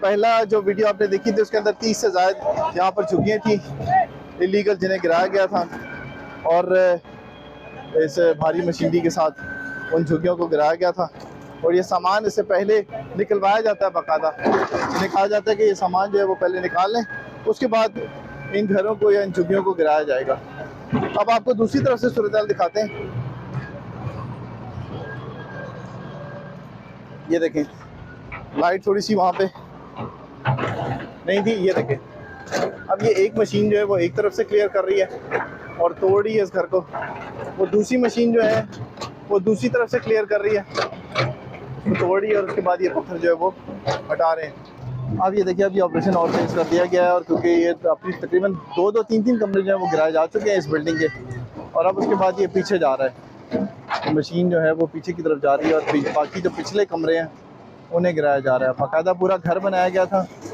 पहला जो वीडियो आपने देखी थी उसके अंदर 30 से ज़्यादा यहाँ पर झुग्गियाँ थी इलीगल, जिन्हें गिराया गया था और इस भारी मशीनरी के साथ उन झुग्गियों को गिराया गया था। और ये सामान इससे पहले निकलवाया जाता है, बाकायदा इन्हें कहा जाता है कि ये सामान जो है वो पहले निकाल लें, उसके बाद इन घरों को या इन झुग्गियों को गिराया जाएगा। अब आपको दूसरी तरफ से सूरत हाल दिखाते हैं। ये देखें, लाइट थोड़ी सी वहाँ पे नहीं थी, ये देखें। अब ये एक मशीन जो है वो एक तरफ से क्लियर कर रही है और तोड़ रही है इस घर को, वो दूसरी मशीन जो है वो दूसरी तरफ से क्लियर कर रही है, वो तोड़ रही है और उसके बाद ये पत्थर जो है वो हटा रहे हैं। अब ये देखिए, अब ये ऑपरेशन और चेंज कर दिया गया है और क्योंकि ये अपनी तकरीबन 2-3 कमरे जो है वो गिराए जा चुके हैं इस बिल्डिंग के, और अब उसके बाद ये पीछे जा रहा है, मशीन जो है वो पीछे की तरफ जा रही है और बाकी जो पिछले कमरे हैं उन्हें गिराया जा रहा है। बाकायदा पूरा घर बनाया गया था।